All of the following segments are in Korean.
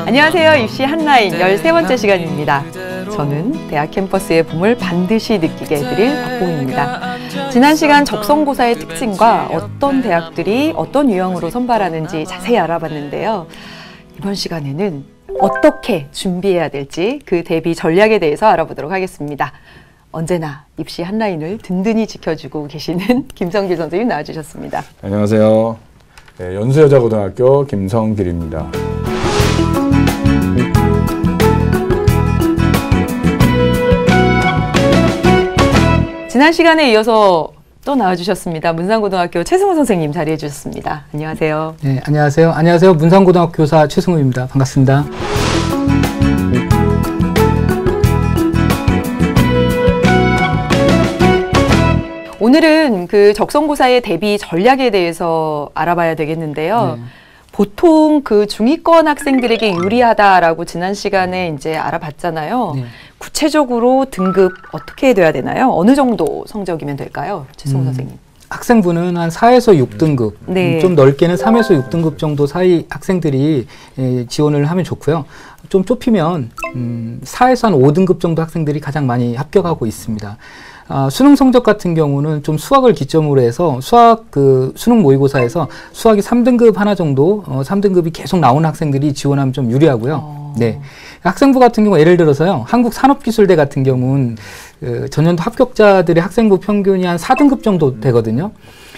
안녕하세요. 입시 한라인 13번째 시간입니다. 저는 대학 캠퍼스의 봄을 반드시 느끼게 해드릴 박봉입니다. 지난 시간 적성고사의 특징과 어떤 대학들이 어떤 유형으로 선발하는지 자세히 알아봤는데요. 이번 시간에는 어떻게 준비해야 될지 그 대비 전략에 대해서 알아보도록 하겠습니다. 언제나 입시 한라인을 든든히 지켜주고 계시는 김성길 선생님 나와주셨습니다. 안녕하세요. 네, 연수여자고등학교 김성길입니다. 지난 시간에 이어서 또 나와주셨습니다. 문산고등학교 최승우 선생님 자리해 주셨습니다. 안녕하세요. 네, 안녕하세요. 안녕하세요. 문산고등학교 교사 최승우입니다. 반갑습니다. 오늘은 그 적성고사의 대비 전략에 대해서 알아봐야 되겠는데요. 보통 그 중위권 학생들에게 유리하다라고 지난 시간에 이제 알아봤잖아요. 구체적으로 등급 어떻게 돼야 되나요? 어느 정도 성적이면 될까요? 최승우 선생님. 학생부는 한 4에서 6등급, 좀 넓게는 3에서 6등급 정도 사이 학생들이 지원을 하면 좋고요. 좀 좁히면 4에서 한 5등급 정도 학생들이 가장 많이 합격하고 있습니다. 수능 성적 같은 경우는 좀 수학을 기점으로 해서 수능 모의고사에서 수학이 3등급 하나 정도, 3등급이 계속 나오는 학생들이 지원하면 좀 유리하고요. 네. 학생부 같은 경우 예를 들어서요. 한국산업기술대 같은 경우는 전년도 합격자들의 학생부 평균이 한 4등급 정도 되거든요.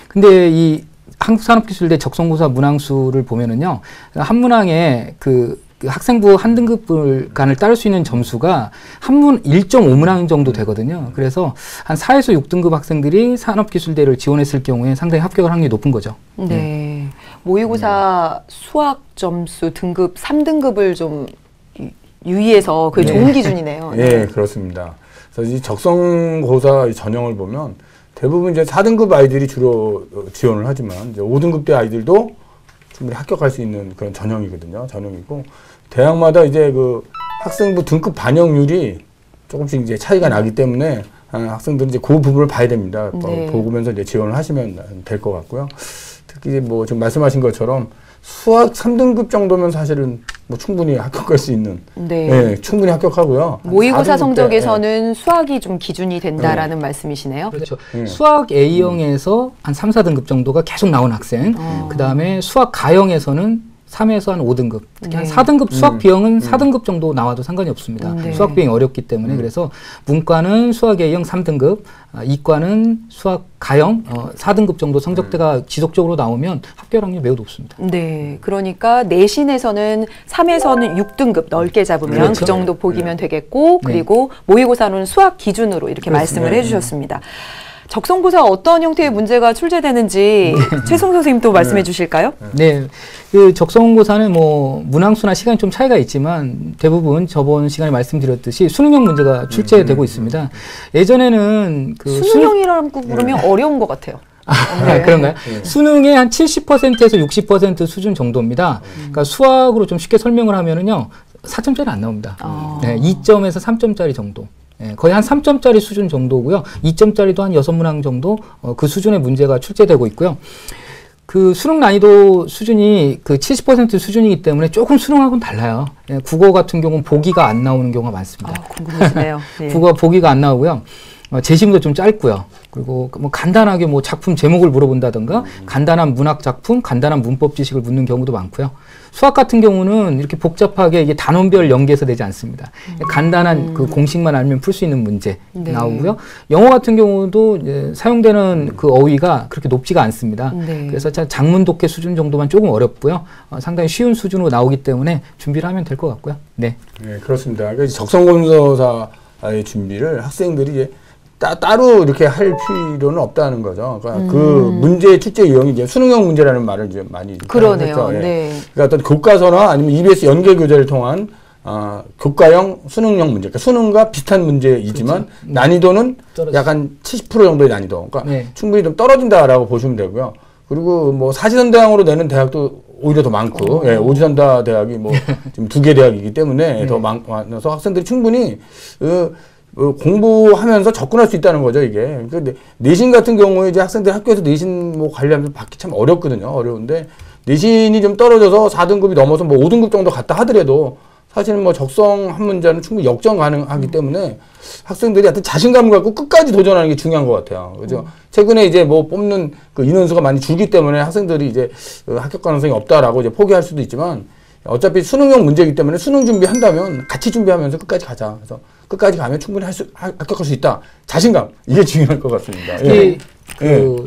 근데 이 한국산업기술대 적성고사 문항수를 보면은요. 한 문항에 그 학생부 한 등급을 간을 따를 수 있는 점수가 1.5문항 정도 되거든요. 그래서 한 4에서 6등급 학생들이 산업기술대를 지원했을 경우에 상당히 합격할 확률이 높은 거죠. 네. 모의고사 수학 점수 등급 3등급을 좀 유의해서 그게 좋은 기준이네요. 네, 그렇습니다. 그래서 이 적성고사 전형을 보면 대부분 이제 4등급 아이들이 주로 지원을 하지만 이제 5등급대 아이들도 충분히 합격할 수 있는 그런 전형이거든요. 전형이고 대학마다 이제 그 학생부 등급 반영률이 조금씩 이제 차이가 나기 때문에 학생들은 이제 그 부분을 봐야 됩니다. 보면서 이제 지원을 하시면 될 것 같고요. 특히 뭐 지금 말씀하신 것처럼 수학 3등급 정도면 사실은 뭐 충분히 합격할 수 있는, 충분히 합격하고요. 모의고사 성적에서는 수학이 좀 기준이 된다라는 말씀이시네요. 그렇죠. 수학 A형에서 한 3, 4등급 정도가 계속 나온 학생, 그 다음에 수학 가형에서는 3에서 한 5등급, 특히 한 4등급 수학 B형은 4등급 정도 나와도 상관이 없습니다. 수학 B형이 어렵기 때문에. 그래서 문과는 수학 A형 3등급, 이과는 수학 가형 4등급 정도 성적대가 지속적으로 나오면 합격 확률이 매우 높습니다. 네, 그러니까 내신에서는 3에서는 6등급 넓게 잡으면 그 정도 보기면 되겠고, 그리고 모의고사는 수학 기준으로 이렇게 말씀을 해주셨습니다. 적성고사 어떤 형태의 문제가 출제되는지 최승우 선생님 또 말씀해 주실까요? 네, 그 적성고사는 뭐 문항수나 시간이 좀 차이가 있지만 대부분 저번 시간에 말씀드렸듯이 수능형 문제가 출제되고 있습니다. 예전에는 그 수능형이라고 부르면 어려운 것 같아요. 그런가요? 수능의 한 70%에서 60% 수준 정도입니다. 그러니까 수학으로 좀 쉽게 설명을 하면은요, 4점짜리 안 나옵니다. 2점에서 3점짜리 정도. 거의 한 3점짜리 수준 정도고요. 2점짜리도 한 6문항 정도 그 수준의 문제가 출제되고 있고요. 그 수능 난이도 수준이 그 70% 수준이기 때문에 조금 수능하고는 달라요. 국어 같은 경우는 보기가 안 나오는 경우가 많습니다. 궁금하시네요. 국어 보기가 안 나오고요. 제시문도 좀 짧고요. 그리고 뭐 간단하게 뭐 작품 제목을 물어본다든가 간단한 문학 작품, 간단한 문법 지식을 묻는 경우도 많고요. 수학 같은 경우는 이렇게 복잡하게 이게 단원별 연계해서 되지 않습니다. 간단한 그 공식만 알면 풀 수 있는 문제 나오고요. 영어 같은 경우도 이제 사용되는 그 어휘가 그렇게 높지가 않습니다. 그래서 작문 독해 수준 정도만 조금 어렵고요. 상당히 쉬운 수준으로 나오기 때문에 준비를 하면 될 것 같고요. 네, 그렇습니다. 그러니까 적성고사의 준비를 학생들이 이제 따로 이렇게 할 필요는 없다는 거죠. 그러니까 그 문제의 출제 유형이 이제 수능형 문제라는 말을 이제 많이 그러네요. 했죠. 그러니까 어떤 교과서나 아니면 EBS 연계 교재를 통한 교과형 수능형 문제, 그러니까 수능과 비슷한 문제이지만 난이도는 약간 70% 정도의 난이도. 그러니까 충분히 좀 떨어진다라고 보시면 되고요. 그리고 뭐 사지선다형으로 내는 대학도 오히려 더 많고, 오지선다 대학이 뭐 지금 2개 대학이기 때문에 더 많아서 학생들이 충분히 공부하면서 접근할 수 있다는 거죠, 이게. 그러니까 내신 같은 경우에 이제 학생들 학교에서 내신 뭐 관리하면서 받기 참 어렵거든요. 어려운데 내신이 좀 떨어져서 4등급이 넘어서 뭐 5등급 정도 갔다 하더라도 사실은 뭐 적성 한 문제는 충분히 역전 가능하기 때문에 학생들이 하여튼 자신감을 갖고 끝까지 도전하는 게 중요한 것 같아요. 그죠? 최근에 이제 뭐 뽑는 그 인원수가 많이 줄기 때문에 학생들이 이제 합격 가능성이 없다라고 이제 포기할 수도 있지만 어차피 수능형 문제이기 때문에 수능 준비한다면 같이 준비하면서 끝까지 가자. 그래서 끝까지 가면 충분히 합격할 수 있다. 자신감. 이게 중요할 것 같습니다. 예.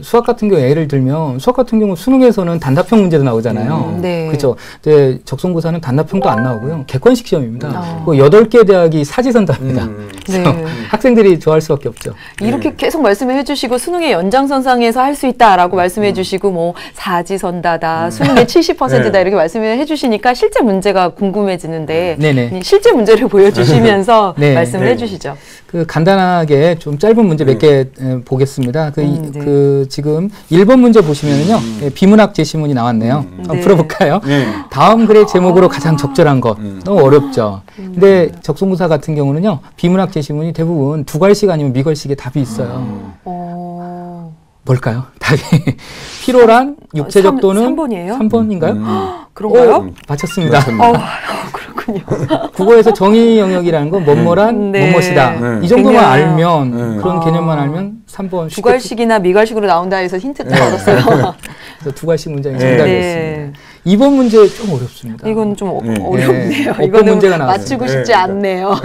수학 같은 경우 예를 들면 수학 같은 경우 수능에서는 단답형 문제도 나오잖아요. 네. 그렇죠. 이제 적성고사는 단답형도 안 나오고요. 객관식 시험입니다. 그 8개 대학이 사지선답니다. 네. 학생들이 좋아할 수밖에 없죠. 이렇게 계속 말씀을 해주시고 수능의 연장선상에서 할 수 있다라고 말씀해 주시고 뭐 사지선다다, 수능의 70%다 이렇게 말씀을 해주시니까 실제 문제가 궁금해지는데 네네. 실제 문제를 보여주시면서 네. 말씀을 해주시죠. 그 간단하게 좀 짧은 문제 몇 개 보겠습니다. 그 지금 1번 문제 보시면은요. 비문학 제시문이 나왔네요. 한번 풀어볼까요? 다음 글의 제목으로 가장 적절한 것. 너무 어렵죠. 근데 적성고사 같은 경우는요. 비문학 제시문이 대부분 두괄식 아니면 미괄식의 답이 있어요. 뭘까요? 답이 필요란 육체적 또는 3번이에요? 3번인가요? 그런가요? 맞췄습니다. 그렇군요. 국어에서 정의 영역이라는 건 뭐뭐란 뭐뭐시다. 이 정도만 알면 그런 개념만 알면 3번 두괄식이나 미괄식으로 나온다 해서 힌트 딱 얻었어요. 그래서 두괄식 문장이 정답이었습니다. 2번 문제 좀 어렵습니다. 이건 좀 어렵네요. 어법 문제가 나왔어요. 맞추고 싶지 않네요.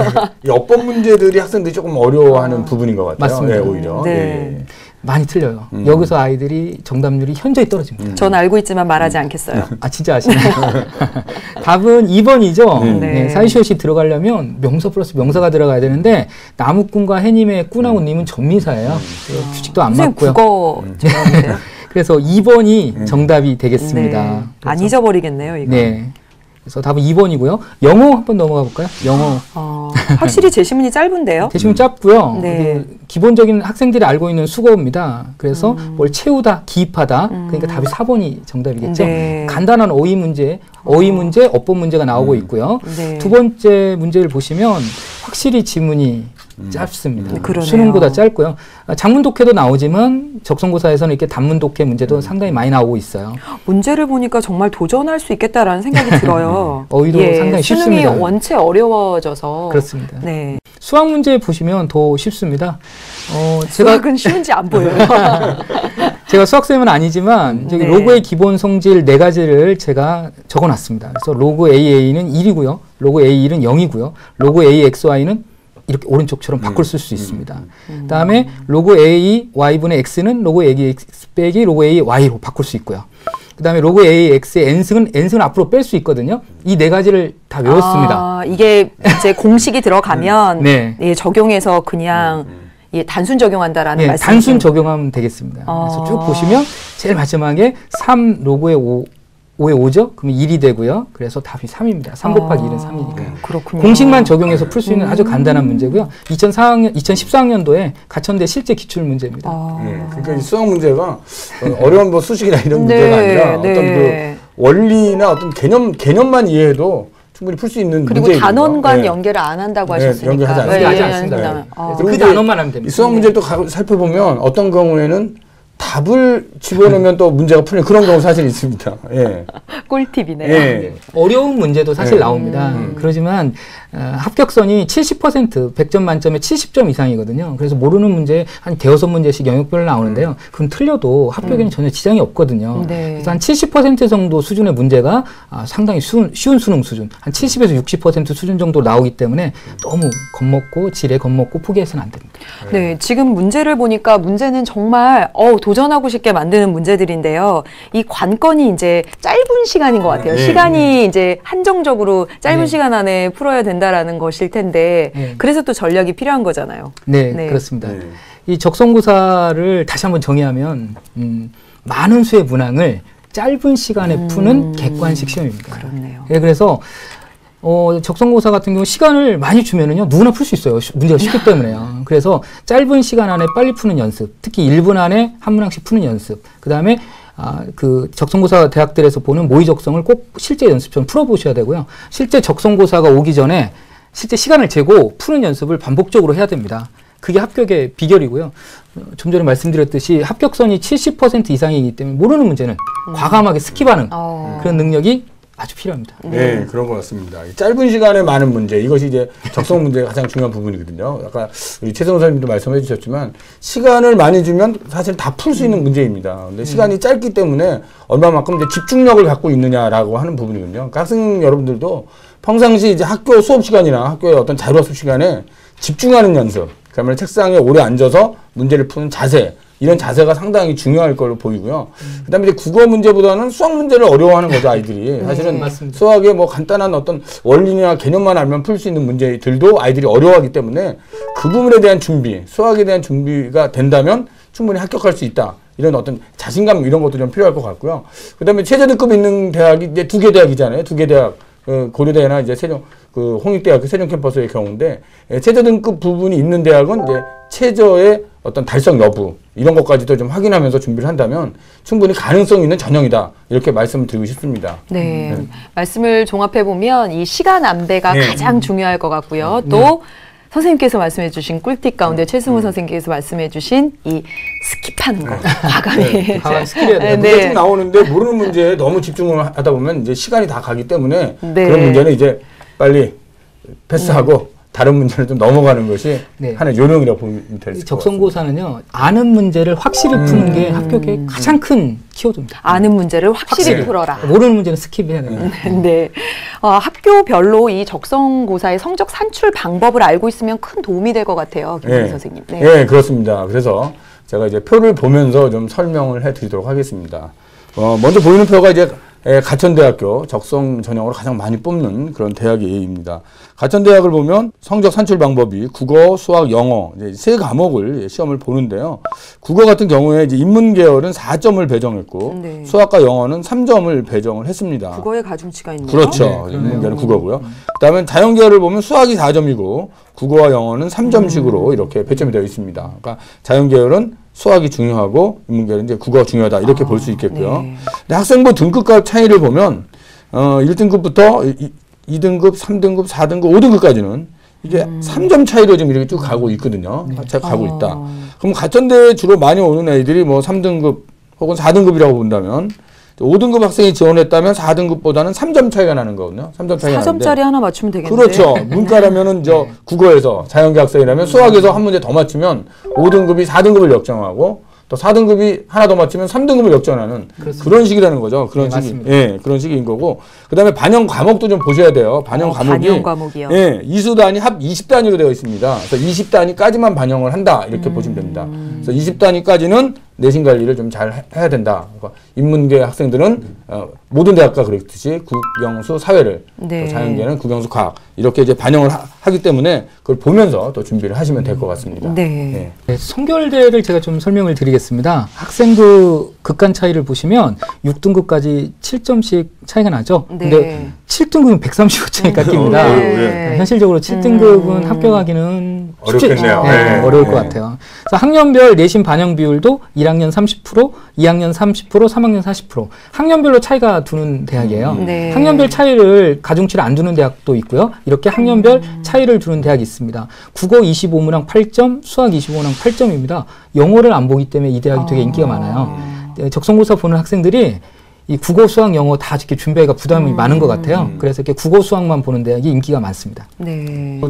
이 어법 문제들이 학생들이 조금 어려워하는 부분인 것 같아요. 맞습니다. 오히려. 네. 많이 틀려요. 여기서 아이들이 정답률이 현저히 떨어집니다. 전 알고 있지만 말하지 않겠어요. 아 진짜 아시나요? 답은 2번이죠. 네. 사이시옷이 들어가려면 명사 플러스 명사가 들어가야 되는데 나무꾼과 해님의 꾼하고 님은 정미사예요. 규칙도 안 맞고요. 국어 좋아하세요? 그래서 2번이 정답이 되겠습니다. 네. 안 잊어버리겠네요, 이거. 네. 그래서 답은 2번이고요. 영어 한번 넘어가 볼까요? 영어. 확실히 제시문이 짧은데요? 제시문 짧고요. 네. 기본적인 학생들이 알고 있는 수거입니다. 그래서 뭘 채우다, 기입하다. 그러니까 답이 4번이 정답이겠죠. 네. 간단한 어휘 문제, 어법 문제가 나오고 있고요. 네. 두 번째 문제를 보시면 확실히 지문이 짧습니다. 그러네요. 수능보다 짧고요. 장문 독해도 나오지만 적성고사에서는 이렇게 단문 독해 문제도 상당히 많이 나오고 있어요. 문제를 보니까 정말 도전할 수 있겠다라는 생각이 들어요. 어휘도 상당히 수능이 쉽습니다. 원체 어려워져서. 그렇습니다. 네. 수학 문제 보시면 더 쉽습니다. 수학은 쉬운지 안 보여요. 제가 수학쌤은 아니지만 저기 로그의 기본 성질 4가지를 제가 적어놨습니다. 그래서 로그 AA는 1이고요. 로그 A1은 0이고요. 로그 AXY는 이렇게 오른쪽처럼 바꿀 수 있습니다. 그다음에 로그 A Y분의 X는 로그 AX 빼기 로그 A Y로 바꿀 수 있고요. 그다음에 로그 AX의 N승은 앞으로 뺄 수 있거든요. 이 4가지를 다 외웠습니다. 이게 이제 공식이 들어가면 네. 예, 적용해서 그냥 예, 단순 적용한다라는 말씀이죠. 단순 적용하면 되겠습니다. 그래서 쭉 보시면 제일 마지막에 3 로그의 5의 5죠? 그러면 1이 되고요. 그래서 답이 3입니다. 3 곱하기 1은 3이니까요. 그렇군요. 공식만 적용해서 풀 수 있는 아주 간단한 문제고요. 2014학년도에 가천대 실제 기출 문제입니다. 그러니까 이 수학 문제가 어려운 뭐 수식이나 이런 문제가 아니라 어떤 그 원리나 어떤 개념만 이해해도 충분히 풀 수 있는 그리고 문제이거든요. 단원간 연결을 안 한다고 하셨으니까. 연결하지 않습니다. 하지 않습니다. 그 단원만 하면 됩니다. 이 수학 문제를 또 살펴보면 어떤 경우에는 답을 집어넣으면 또 문제가 풀리는 그런 경우 사실 있습니다. 예. 꿀팁이네요. 예. 어려운 문제도 사실 나옵니다. 그렇지만 합격선이 70%, 100점 만점에 70점 이상이거든요. 그래서 모르는 문제 한 대여섯 문제씩 영역별로 나오는데요. 그건 틀려도 합격에는 전혀 지장이 없거든요. 네. 그래서 한 70% 정도 수준의 문제가 상당히 쉬운 수능 수준, 한 70에서 60% 수준 정도 나오기 때문에 너무 겁먹고 지레 겁먹고 포기해서는 안 됩니다. 네, 지금 문제를 보니까 문제는 정말 도전하고 싶게 만드는 문제들인데요. 이 관건이 이제 짧은 시간인 것 같아요. 시간이 이제 한정적으로 짧은 시간 안에 풀어야 된다라는 것일 텐데 그래서 또 전략이 필요한 거잖아요. 네, 그렇습니다. 이 적성고사를 다시 한번 정의하면 많은 수의 문항을 짧은 시간에 푸는 객관식 시험입니다. 그렇네요. 예, 그래서 적성고사 같은 경우 시간을 많이 주면은요, 누구나 풀 수 있어요. 문제가 쉽기 때문에요. 그래서 짧은 시간 안에 빨리 푸는 연습, 특히 1분 안에 한 문항씩 푸는 연습, 그 다음에 그 적성고사 대학들에서 보는 모의 적성을 꼭 실제 연습처럼 풀어보셔야 되고요. 실제 적성고사가 오기 전에 실제 시간을 재고 푸는 연습을 반복적으로 해야 됩니다. 그게 합격의 비결이고요. 좀 전에 말씀드렸듯이 합격선이 70% 이상이기 때문에 모르는 문제는 과감하게 스킵하는 그런 능력이 아주 필요합니다. 네, 그런 것 같습니다. 짧은 시간에 많은 문제, 이것이 이제 적성 문제가 가장 중요한 부분이거든요. 아까 우리 최성훈 선생님도 말씀해 주셨지만 시간을 많이 주면 사실 다 풀 수 있는 문제입니다. 근데 시간이 짧기 때문에 얼마만큼 이제 집중력을 갖고 있느냐라고 하는 부분이거든요. 그러니까 학생 여러분들도 평상시 이제 학교 수업 시간이나 학교의 어떤 자료학습 시간에 집중하는 연습, 그러면 책상에 오래 앉아서 문제를 푸는 자세, 이런 자세가 상당히 중요할 걸로 보이고요. 그다음에 이제 국어 문제보다는 수학 문제를 어려워하는 거죠, 아이들이. 사실은 수학의 뭐 간단한 어떤 원리나 개념만 알면 풀 수 있는 문제들도 아이들이 어려워하기 때문에 그 부분에 대한 준비, 수학에 대한 준비가 된다면 충분히 합격할 수 있다. 이런 어떤 자신감 이런 것도 좀 필요할 것 같고요. 그다음에 최저등급 있는 대학이 이제 2개 대학이잖아요. 2개 대학. 고려대나 이제 세종, 홍익대학교 세종 캠퍼스의 경우인데, 최저등급 부분이 있는 대학은 이제 최저의 어떤 달성 여부, 이런 것까지도 좀 확인하면서 준비를 한다면 충분히 가능성 있는 전형이다. 이렇게 말씀을 드리고 싶습니다. 네. 말씀을 종합해보면 이 시간 안배가 가장 중요할 것 같고요. 또 선생님께서 말씀해 주신 꿀팁 가운데 최승우 선생님께서 말씀해 주신 이 스킵하는 거. 과감히. 스킵해야 돼요. 문제 쭉 나오는데 모르는 문제에 너무 집중을 하다 보면 이제 시간이 다 가기 때문에 그런 문제는 이제 빨리 패스하고 다른 문제를 좀 넘어가는 것이 하나의 요령이라고 보면 될 수 있을 것 같습니다. 적성고사는요, 아는 문제를 확실히 푸는 게 합격의 가장 큰 키워드입니다. 아는 문제를 확실히 풀어라. 모르는 문제는 스킵해야 됩니다. 네. 학교별로 이 적성고사의 성적 산출 방법을 알고 있으면 큰 도움이 될 것 같아요, 김민희 선생님. 네, 그렇습니다. 그래서 제가 이제 표를 보면서 좀 설명을 해드리도록 하겠습니다. 먼저 보이는 표가 이제 가천대학교 적성 전형으로 가장 많이 뽑는 그런 대학입니다. 가천대학을 보면 성적 산출 방법이 국어, 수학, 영어 이제 세 과목을 시험을 보는데요. 국어 같은 경우에 이제 인문 계열은 4점을 배정했고 수학과 영어는 3점을 배정을 했습니다. 국어의 가중치가 있네요. 그렇죠. 인문 계열은 국어고요. 그다음에 자연 계열을 보면 수학이 4점이고 국어와 영어는 3점씩으로 이렇게 배점이 되어 있습니다. 그러니까 자연 계열은 수학이 중요하고 인문계열은 이제 국어가 중요하다 이렇게 볼 수 있겠고요. 근데 학생부 등급과 차이를 보면 1등급부터 2등급, 3등급, 4등급, 5등급까지는 이게 3점 차이로 지금 이렇게 쭉 가고 있거든요. 가고 있다. 그럼 가천대에 주로 많이 오는 애들이 뭐 3등급 혹은 4등급이라고 본다면 5등급 학생이 지원했다면 4등급보다는 3점 차이가 나는 거거든요. 3점 차이가 4점짜리 하나 맞추면 되겠네요. 그렇죠. 문과라면은 국어에서 자연계 학생이라면 수학에서 한 문제 더 맞추면 5등급이 4등급을 역전하고 또 4등급이 하나 더 맞추면 3등급을 역전하는 그런 식이라는 거죠. 그런 식이. 예, 그런 식인 거고. 그다음에 반영 과목도 좀 보셔야 돼요. 반영 과목이. 반영 과목이요. 예, 이수단위 합 20단위로 되어 있습니다. 그래서 20단위까지만 반영을 한다. 이렇게 보시면 됩니다. 그래서 20단위까지는 내신 관리를 좀 잘 해야 된다. 그러니까 인문계 학생들은 모든 대학과 그렇듯이 국영수 사회를 또 자연계는 국영수 과학 이렇게 이제 반영을 하기 때문에 그걸 보면서 또 준비를 하시면 될 것 같습니다. 네, 성결대를 제가 좀 설명을 드리겠습니다. 학생부 극간 차이를 보시면 6등급까지 7점씩 차이가 나죠. 근데 7등급은 135점이 깎입니다. 현실적으로 7등급은 합격하기는 어렵겠네요. 어려울 것 같아요. 그래서 학년별 내신 반영 비율도 1학년 30%, 2학년 30%, 3학년 40%. 학년별로 차이가 두는 대학이에요. 학년별 차이를 가중치를 안 두는 대학도 있고요. 이렇게 학년별 차이를 두는 대학이 있습니다. 국어 25문항 8점, 수학 25문항 8점입니다. 영어를 안 보기 때문에 이 대학이 되게 인기가 많아요. 적성고사 보는 학생들이 이 국어, 수학, 영어 다 이렇게 준비하기가 부담이 많은 것 같아요. 그래서 이렇게 국어, 수학만 보는 대학이 인기가 많습니다.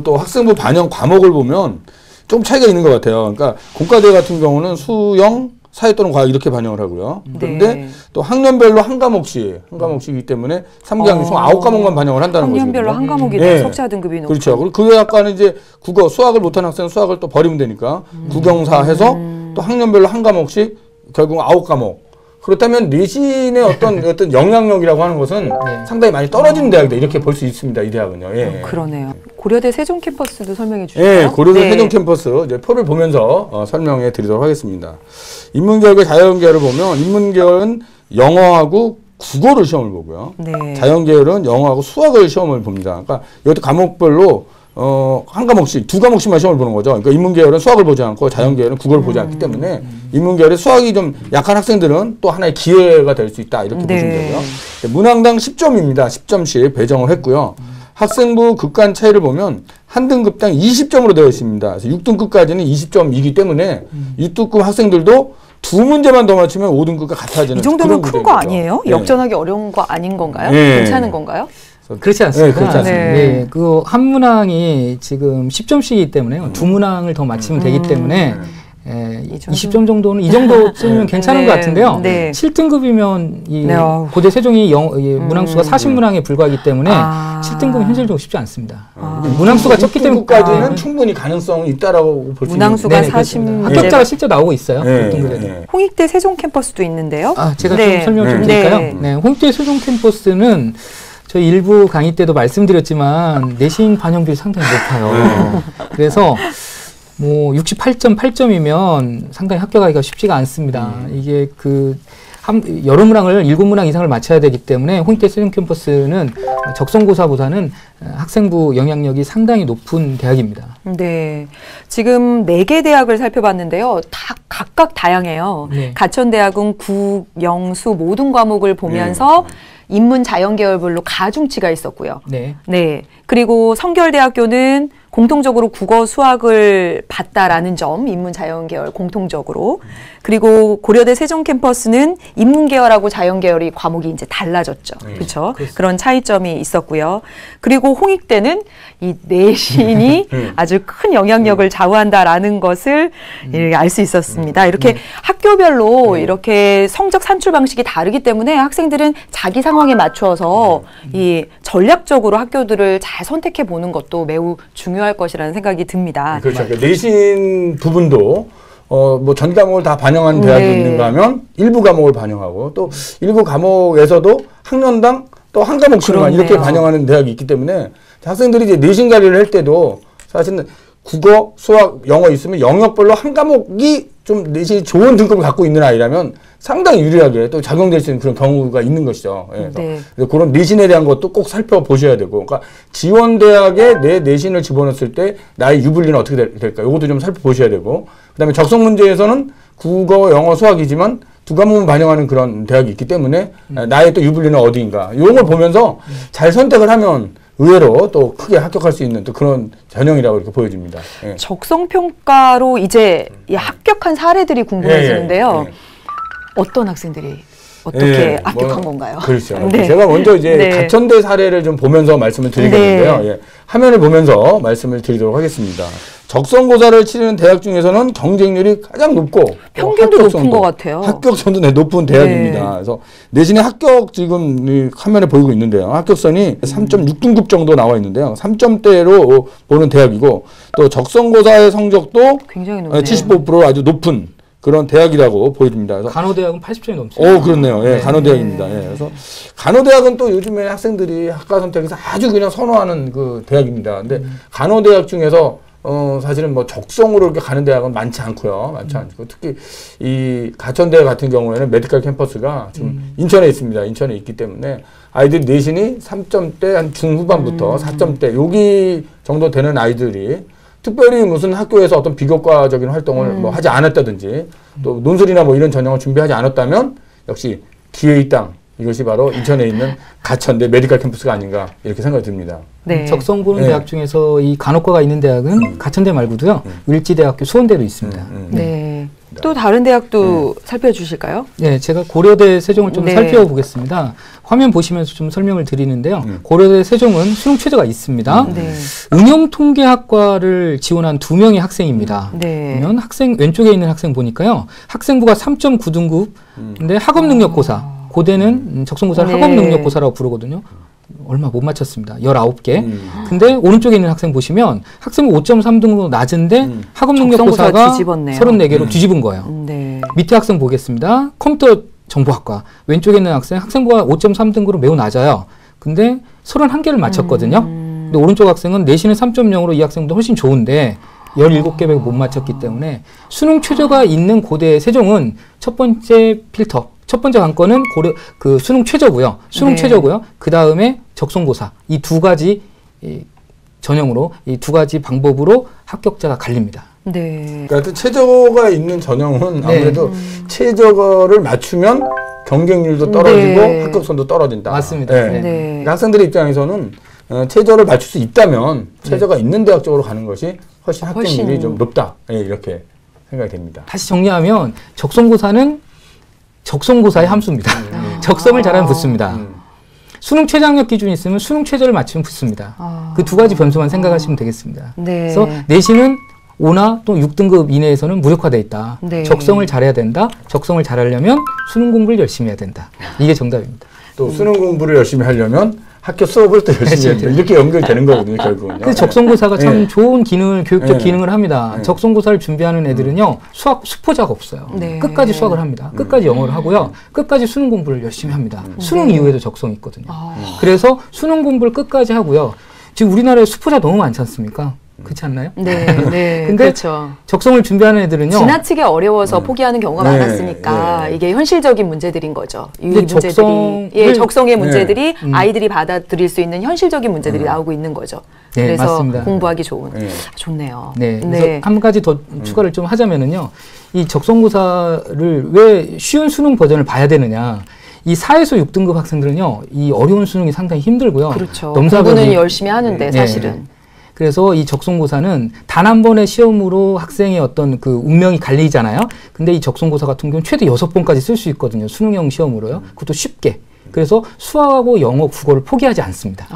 또 학생부 반영 과목을 보면 좀 차이가 있는 것 같아요. 그러니까 공과대 같은 경우는 수영, 사회 또는 과학 이렇게 반영을 하고요. 그런데 또 학년별로 한 과목씩이기 때문에 3개학년 총 9과목만 반영을 한다는 거죠. 학년별로 한 과목이 석사 등급이 높고. 그렇죠. 그리고 그 학과는 이제 국어, 수학을 못하는 학생은 수학을 또 버리면 되니까 국영사 해서 또 학년별로 한 과목씩 결국 9과목. 그렇다면 내신의 어떤 영향력이라고 하는 것은 상당히 많이 떨어지는 대학이다. 이렇게 볼 수 있습니다. 이 대학은요. 그러네요. 고려대 세종 캠퍼스도 설명해 주시죠. 예, 고려대 세종 캠퍼스 이제 표를 보면서 설명해 드리도록 하겠습니다. 인문계열과 자연계열을 보면 인문계열은 영어하고 국어를 시험을 보고요. 자연계열은 영어하고 수학을 시험을 봅니다. 그러니까 이것도 과목별로 한 과목씩, 두 과목씩만 시험을 보는 거죠. 그러니까 인문계열은 수학을 보지 않고 자연계열은 국어를 보지 않기 때문에 인문계열의 수학이 좀 약한 학생들은 또 하나의 기회가 될 수 있다. 이렇게 보시면 되고요. 문항당 10점입니다. 10점씩 배정을 했고요. 학생부 급간 차이를 보면 한 등급당 20점으로 되어 있습니다. 그래서 6등급까지는 20점이기 때문에 6등급 학생들도 두 문제만 더 맞추면 5등급과 같아지는. 이 정도면 큰 거 아니에요? 네. 역전하기 어려운 거 아닌 건가요? 네. 괜찮은 건가요? 그렇지 않습니다. 네, 그렇지 않습니다. 네, 그 한 문항이 지금 10점씩이기 때문에요. 두 문항을 더 맞추면 되기 때문에 20점 정도는 이 정도 쓰면 괜찮은 것 같은데요. 네. 7등급이면 이 고대 세종이 문항수가 40문항에 불과하기 때문에 7등급은 현실적으로 쉽지 않습니다. 문항수가 적기 때문에까지는 충분히 가능성이 있다라고 볼 수 있는. 문항수가 40. 합격자가 실제 나오고 있어요. 6등급에. 홍익대 세종 캠퍼스도 있는데요. 제가 좀 설명 좀 드릴까요? 네, 홍익대 세종 캠퍼스는 저희 일부 강의 때도 말씀드렸지만 내신 반영률이 상당히 높아요. 그래서 뭐 68.8점이면 상당히 합격하기가 쉽지가 않습니다. 이게 여러 문항을 7문항 이상을 맞춰야 되기 때문에 홍익대 세종 캠퍼스는 적성고사보다는 학생부 영향력이 상당히 높은 대학입니다. 네. 지금 4개 대학을 살펴봤는데요. 다 각각 다양해요. 네. 가천대학은 국, 영, 수 모든 과목을 보면서 인문 자연 계열별로 가중치가 있었고요. 네. 네. 그리고 성결대학교는 공통적으로 국어, 수학을 봤다라는 점, 인문 자연 계열 공통적으로. 그리고 고려대 세종 캠퍼스는 인문 계열하고 자연 계열이 과목이 이제 달라졌죠. 그렇죠? 그런 차이점이 있었고요. 그리고 홍익대는 이 내신이 아주 큰 영향력을 좌우한다라는 것을 알 수 있었습니다. 이렇게 학교별로 이렇게 성적 산출 방식이 다르기 때문에 학생들은 자기 상황에 맞춰서 이 전략적으로 학교들을 잘 선택해 보는 것도 매우 중요할 것이라는 생각이 듭니다. 그렇죠. 내신 부분도 뭐 전 과목을 다 반영하는 대학이 있는가 하면 일부 과목을 반영하고 또 일부 과목에서도 학년당 또 한 과목씩만 이렇게 반영하는 대학이 있기 때문에 학생들이 이제 내신 관리를 할 때도 사실은 국어, 수학, 영어 있으면 영역별로 한 과목이 좀 내신이 좋은 등급을 갖고 있는 아이라면 상당히 유리하게 또 작용될 수 있는 그런 경우가 있는 것이죠. 그래서 그런 내신에 대한 것도 꼭 살펴보셔야 되고, 그러니까 지원대학에 내 내신을 집어넣었을 때 나의 유불리는 어떻게 될까? 이것도 좀 살펴보셔야 되고, 그 다음에 적성 문제에서는 국어, 영어, 수학이지만 두 과목을 반영하는 그런 대학이 있기 때문에 나의 또 유불리는 어디인가? 이런 걸 보면서 잘 선택을 하면 의외로 또 크게 합격할 수 있는 또 그런 전형이라고 이렇게 보여집니다. 적성평가로 이제 합격한 사례들이 궁금해지는데요. 어떤 학생들이 어떻게 합격한 건가요? 그렇죠. 제가 먼저 이제 가천대 사례를 좀 보면서 말씀을 드리겠는데요. 화면을 보면서 말씀을 드리도록 하겠습니다. 적성고사를 치르는 대학 중에서는 경쟁률이 가장 높고 평균도 높은 것 같아요. 합격선도 높은 대학입니다. 그래서 내신의 합격 지금 화면에 보이고 있는데요. 합격선이 3.6등급 정도 나와 있는데요. 3점대로 보는 대학이고 또 적성고사의 성적도 굉장히 높네요. 75% 아주 높은 그런 대학이라고 보여집니다. 그래서 간호대학은 80점이 넘습니다. 그렇네요. 간호대학입니다. 그래서 간호대학은 또 요즘에 학생들이 학과 선택에서 아주 그냥 선호하는 그 대학입니다. 근데 간호대학 중에서 사실은 뭐 적성으로 이렇게 가는 대학은 많지 않고요. 많지 않고 특히 이 가천대학 같은 경우에는 메디컬 캠퍼스가 지금 인천에 있습니다. 인천에 있기 때문에 아이들 내신이 3점대 한 중후반부터 4점대 여기 정도 되는 아이들이 특별히 무슨 학교에서 어떤 비교과적인 활동을 뭐 하지 않았다든지 또 논술이나 뭐 이런 전형을 준비하지 않았다면 역시 기회의 땅 이것이 바로 인천에 있는 가천대 메디컬 캠퍼스가 아닌가 이렇게 생각이 듭니다. 적성 보는 대학 중에서 이 간호과가 있는 대학은 가천대 말고도요. 을지대학교, 수원대도 있습니다. 또 다른 대학도 살펴주실까요? 네, 제가 고려대 세종을 좀 살펴보겠습니다. 화면 보시면서 좀 설명을 드리는데요. 고려대 세종은 수능 최저가 있습니다. 응용통계학과를 지원한 2명의 학생입니다. 그러면 왼쪽에 있는 학생 보니까요. 학생부가 3.9등급, 근데 학업능력고사. 고대는 적성고사를 학업능력고사라고 부르거든요. 얼마 못 맞췄습니다. 19개. 근데 오른쪽에 있는 학생 보시면 학생부 5.3등급으로 낮은데 학업능력고사가 34개로 뒤집은 거예요. 밑에 학생 보겠습니다. 컴퓨터 정보학과. 왼쪽에 있는 학생 학생부가 5.3등급으로 매우 낮아요. 근데 31개를 맞췄거든요. 근데 오른쪽 학생은 내신은 3.0으로 이 학생보다 훨씬 좋은데 17개밖에 못 맞췄기 때문에 수능 최저가 있는 고대 세종은 첫 번째 필터. 첫 번째 관건은 수능 최저고요. 수능 최저고요. 그 다음에 적성고사. 이 두 가지 전형으로, 이 두 가지 방법으로 합격자가 갈립니다. 그러니까 최저가 있는 전형은 아무래도 최저를 맞추면 경쟁률도 떨어지고 합격선도 떨어진다. 맞습니다. 그러니까 학생들의 입장에서는 최저를 맞출 수 있다면 최저가 있는 대학 쪽으로 가는 것이 훨씬 합격률이 좀 높다. 예, 이렇게 생각이 됩니다. 다시 정리하면 적성고사는 적성고사의 함수입니다. 적성을 잘하면 붙습니다. 수능 최저학력 기준이 있으면 수능 최저를 맞추면 붙습니다. 그 두 가지 변수만 생각하시면 되겠습니다. 네. 그래서 내신은 5나 또 6등급 이내에서는 무력화되어 있다. 네. 적성을 잘해야 된다. 적성을 잘하려면 수능 공부를 열심히 해야 된다. 이게 정답입니다. 또 수능 공부를 열심히 하려면 학교 수업을 또 열심히 해야 된다. 이렇게 연결되는 거거든요, 결국은요. 그래서 적성고사가 참 네. 좋은 기능을, 교육적 네. 기능을 합니다. 네. 적성고사를 준비하는 애들은요, 수학 수포자가 없어요. 네. 끝까지 수학을 합니다. 끝까지 영어를 하고요. 끝까지 수능 공부를 열심히 합니다. 수능 이후에도 적성이 있거든요. 그래서 수능 공부를 끝까지 하고요. 지금 우리나라에 수포자 너무 많지 않습니까? 그렇지 않나요? 네, 네. 근데 그렇죠. 적성을 준비하는 애들은요. 지나치게 어려워서 포기하는 경우가 네, 많았으니까 네. 이게 현실적인 문제들인 거죠. 이 근데 문제들이 적성의 문제들이 네. 아이들이 받아들일 수 있는 현실적인 문제들이 나오고 있는 거죠. 네, 그래서 맞습니다. 공부하기 좋은. 네. 좋네요. 네. 그래서 한 가지 더 추가를 좀 하자면은요. 이 적성고사를 왜 쉬운 수능 버전을 봐야 되느냐. 이 4에서 6등급 학생들은요. 이 어려운 수능이 상당히 힘들고요. 그렇죠. 넘사벽이 공부는 열심히 하는데 사실은. 그래서 이 적성고사는 단 한 번의 시험으로 학생의 어떤 그 운명이 갈리잖아요. 근데 이 적성고사 같은 경우는 최대 6번까지 쓸 수 있거든요. 수능형 시험으로요. 그것도 쉽게. 그래서 수학하고 영어, 국어를 포기하지 않습니다.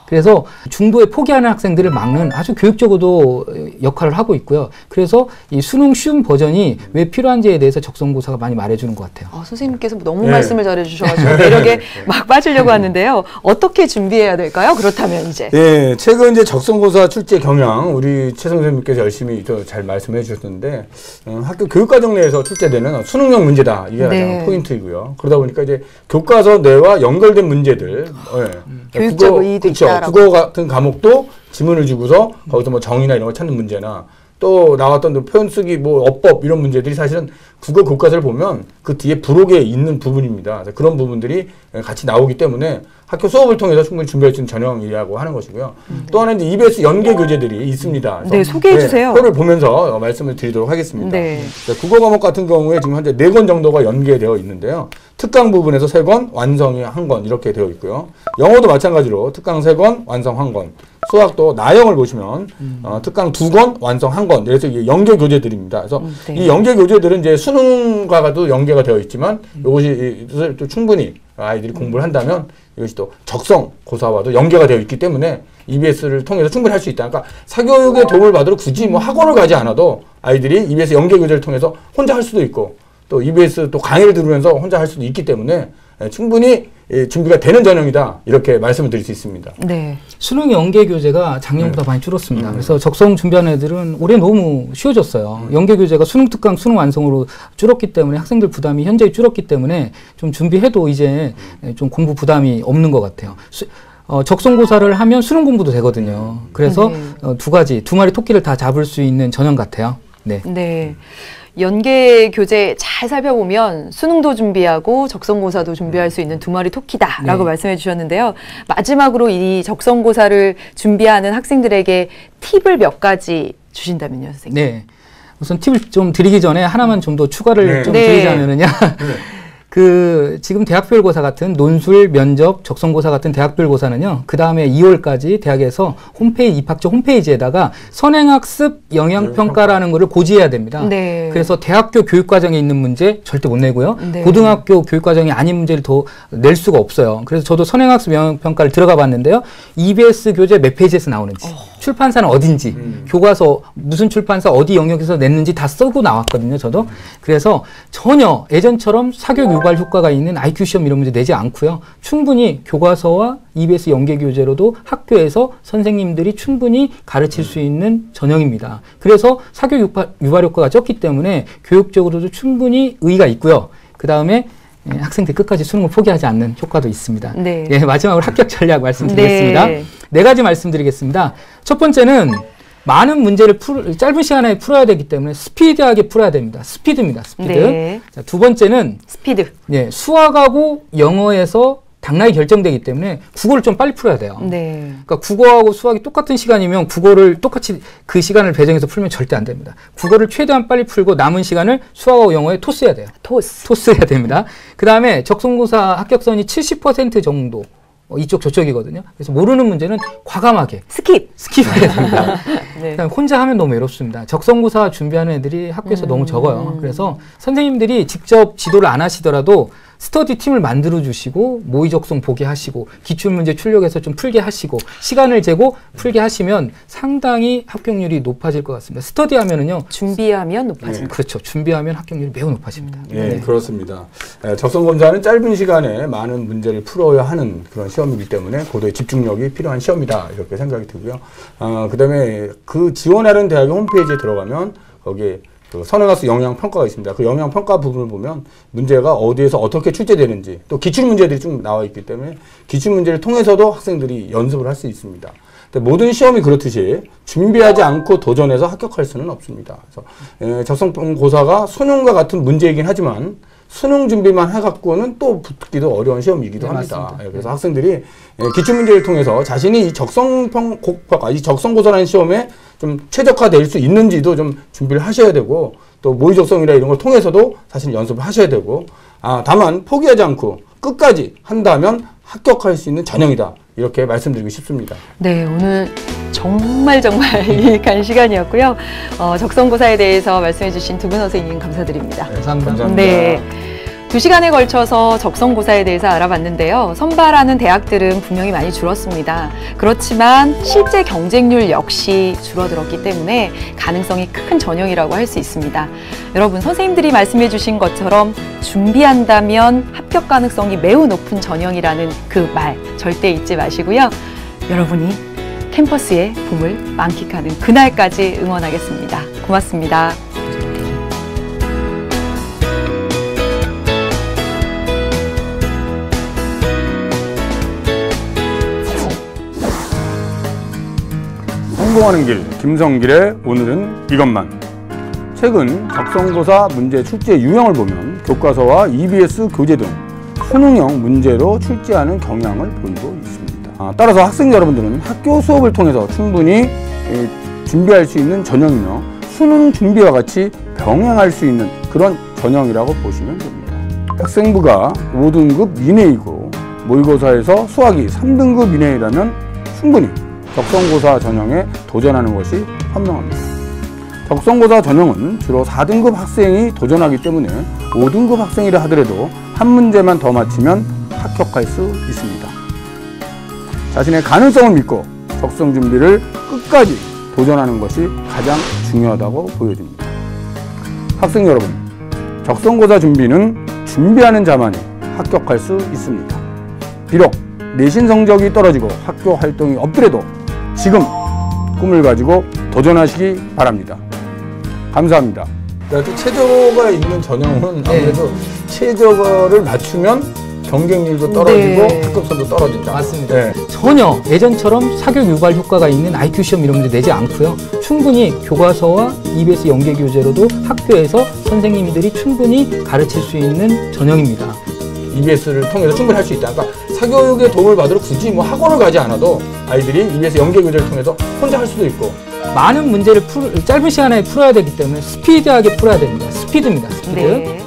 그래서 중도에 포기하는 학생들을 막는 아주 교육적으로도 역할을 하고 있고요. 그래서 이 수능 쉬운 버전이 왜 필요한지에 대해서 적성고사가 많이 말해주는 것 같아요. 선생님께서 너무 말씀을 잘해주셔가지고 매력에 막 빠지려고 하는데요. 어떻게 준비해야 될까요? 그렇다면 이제. 네, 최근 이제 적성고사 출제 경향 우리 최 선생님께서 열심히 또 잘 말씀해 주셨는데 학교 교육과정 내에서 출제되는 수능형 문제다. 이게 가장 포인트이고요. 그러다 보니까 이제 교과서 내와 연결된 문제들, 교육적 의의도 있다. 국어 같은 과목도 지문을 주고서 거기서 뭐 정의나 이런 거 찾는 문제나 또 나왔던 표현 쓰기 뭐 어법 이런 문제들이 사실은 국어 교과서를 보면 그 뒤에 부록에 있는 부분입니다. 그런 부분들이 같이 나오기 때문에 학교 수업을 통해서 충분히 준비할 수 있는 전형이라고 하는 것이고요. 또 하나는 이제 EBS 연계 교재들이 있습니다. 네, 소개해 주세요. 표를 보면서 말씀을 드리도록 하겠습니다. 네. 국어 과목 같은 경우에 지금 현재 4권 정도가 연계되어 있는데요. 특강 부분에서 3권, 완성이 1권 이렇게 되어 있고요. 영어도 마찬가지로 특강 3권, 완성 1권. 수학도 나형을 보시면 특강 2권, 완성 1권. 그래서 이게 연계 교재들입니다. 그래서 이 연계 교재들은 이제 수능과도 연계가 되어 있지만 이것이 또 충분히 아이들이 공부를 한다면 이것이 또 적성 고사와도 연계가 되어 있기 때문에 EBS를 통해서 충분히 할 수 있다. 그러니까 사교육의 도움을 받으러 굳이 뭐 학원을 가지 않아도 아이들이 EBS 연계 교재를 통해서 혼자 할 수도 있고 또 EBS 또 강의를 들으면서 혼자 할 수도 있기 때문에 충분히 준비가 되는 전형이다. 이렇게 말씀을 드릴 수 있습니다. 네. 수능 연계 교재가 작년보다 많이 줄었습니다. 그래서 적성 준비하는 애들은 올해 너무 쉬워졌어요. 연계 교재가 수능 특강, 수능 완성으로 줄었기 때문에 학생들 부담이 현저히 줄었기 때문에 좀 준비해도 이제 좀 공부 부담이 없는 것 같아요. 적성고사를 하면 수능 공부도 되거든요. 그래서 두 마리 토끼를 다 잡을 수 있는 전형 같아요. 네. 네. 연계 교재 잘 살펴보면 수능도 준비하고 적성고사도 준비할 수 있는 두 마리 토끼다라고 말씀해 주셨는데요. 마지막으로 이 적성고사를 준비하는 학생들에게 팁을 몇 가지 주신다면요, 선생님? 네. 우선 팁을 좀 드리기 전에 하나만 좀 더 추가를 좀 네. 드리자면은요. 지금 대학별고사 같은 논술, 면접, 적성고사 같은 대학별고사는요, 그 다음에 2월까지 대학에서 입학처 홈페이지에다가 선행학습 영향평가라는 거를 고지해야 됩니다. 네. 그래서 대학교 교육과정에 있는 문제 절대 못 내고요. 네. 고등학교 교육과정이 아닌 문제를 더 낼 수가 없어요. 그래서 저도 선행학습 영향평가를 들어가 봤는데요. EBS 교재 몇 페이지에서 나오는지, 출판사는 어딘지, 교과서 무슨 출판사 어디 영역에서 냈는지 다 쓰고 나왔거든요. 저도. 그래서 전혀 예전처럼 사교육 유발 효과가 있는 IQ 시험 이런 문제 내지 않고요. 충분히 교과서와 EBS 연계 교재로도 학교에서 선생님들이 충분히 가르칠 수 있는 전형입니다. 그래서 사교육 유발 효과가 적기 때문에 교육적으로도 충분히 의의가 있고요. 그 다음에 학생들이 끝까지 수능을 포기하지 않는 효과도 있습니다. 네. 예, 마지막으로 합격 전략 말씀드리겠습니다. 네 가지 말씀드리겠습니다. 첫 번째는 많은 문제를 짧은 시간에 풀어야 되기 때문에 스피디하게 풀어야 됩니다. 스피드입니다. 스피드. 네. 자, 두 번째는 스피드. 예, 수학하고 영어에서 당락이 결정되기 때문에 국어를 좀 빨리 풀어야 돼요. 네. 그러니까 국어하고 수학이 똑같은 시간이면 국어를 똑같이 그 시간을 배정해서 풀면 절대 안 됩니다. 국어를 최대한 빨리 풀고 남은 시간을 수학하고 영어에 토스해야 돼요. 토스해야 됩니다. 그 다음에 적성고사 합격선이 70% 정도 이쪽 저쪽이거든요. 그래서 모르는 문제는 과감하게 스킵해야 됩니다. 네. 혼자 하면 너무 외롭습니다. 적성고사 준비하는 애들이 학교에서 너무 적어요. 그래서 선생님들이 직접 지도를 안 하시더라도 스터디 팀을 만들어 주시고 모의 적성 보게 하시고 기출문제 출력해서 좀 풀게 하시고 시간을 재고 풀게 하시면 상당히 합격률이 높아질 것 같습니다. 스터디 하면은요. 준비하면 높아집니다. 네. 그렇죠. 준비하면 합격률이 매우 높아집니다. 네, 그렇습니다. 적성검사는 짧은 시간에 많은 문제를 풀어야 하는 그런 시험이기 때문에 고도의 집중력이 필요한 시험이다 이렇게 생각이 들고요. 그다음에 그 지원하는 대학의 홈페이지에 들어가면 거기에 그 선행학습 영향평가가 있습니다. 그 영향평가 부분을 보면 문제가 어디에서 어떻게 출제되는지 또 기출문제들이 좀 나와 있기 때문에 기출문제를 통해서도 학생들이 연습을 할 수 있습니다. 근데 모든 시험이 그렇듯이 준비하지 않고 도전해서 합격할 수는 없습니다. 그래서 적성고사가 수능과 같은 문제이긴 하지만 수능 준비만 해갖고는 또 붙기도 어려운 시험이기도 합니다. 그래서 학생들이 기출문제를 통해서 자신이 이 적성고사라는 시험에 좀 최적화될 수 있는지도 좀 준비를 하셔야 되고 또 모의 적성이나 이런 걸 통해서도 사실 연습을 하셔야 되고 다만 포기하지 않고 끝까지 한다면 합격할 수 있는 전형이다. 이렇게 말씀드리고 싶습니다. 네, 오늘 정말 유익한 시간이었고요. 적성고사에 대해서 말씀해 주신 두 분 선생님 감사드립니다. 네, 감사합니다. 네. 2시간에 걸쳐서 적성고사에 대해서 알아봤는데요. 선발하는 대학들은 분명히 많이 줄었습니다. 그렇지만 실제 경쟁률 역시 줄어들었기 때문에 가능성이 큰 전형이라고 할 수 있습니다. 여러분, 선생님들이 말씀해 주신 것처럼 준비한다면 합격 가능성이 매우 높은 전형이라는 그 말 절대 잊지 마시고요. 여러분이 캠퍼스의 봄을 만끽하는 그날까지 응원하겠습니다. 고맙습니다. 성공하는 길, 김성길의 오늘은 이것만. 최근 적성고사 문제 출제 유형을 보면 교과서와 EBS 교재 등 수능형 문제로 출제하는 경향을 보이고 있습니다. 따라서 학생 여러분들은 학교 수업을 통해서 충분히 준비할 수 있는 전형이며 수능 준비와 같이 병행할 수 있는 그런 전형이라고 보시면 됩니다. 학생부가 5등급 이내이고 모의고사에서 수학이 3등급 이내이라면 충분히 적성고사 전형에 도전하는 것이 현명합니다. 적성고사 전형은 주로 4등급 학생이 도전하기 때문에 5등급 학생이라 하더라도 한 문제만 더 맞히면 합격할 수 있습니다. 자신의 가능성을 믿고 적성 준비를 끝까지 도전하는 것이 가장 중요하다고 보여집니다. 학생 여러분, 적성고사 준비는 준비하는 자만이 합격할 수 있습니다. 비록 내신 성적이 떨어지고 학교 활동이 없더라도 지금 꿈을 가지고 도전하시기 바랍니다. 감사합니다. 또 최저가 있는 전형은 아무래도 최저를 맞추면 경쟁률도 떨어지고 합격선도 떨어진다. 맞습니다. 네. 전혀 예전처럼 사교육 유발 효과가 있는 IQ 시험 이런 문제 내지 않고요. 충분히 교과서와 EBS 연계 교재로도 학교에서 선생님들이 충분히 가르칠 수 있는 전형입니다. EBS를 통해서 충분히 할 수 있다. 그러니까 사교육의 도움을 받으러 굳이 학원을 가지 않아도 아이들이 EBS 연계 교재를 통해서 혼자 할 수도 있고 많은 문제를 짧은 시간에 풀어야 되기 때문에 스피디하게 풀어야 됩니다. 스피드입니다. 스피드. 네.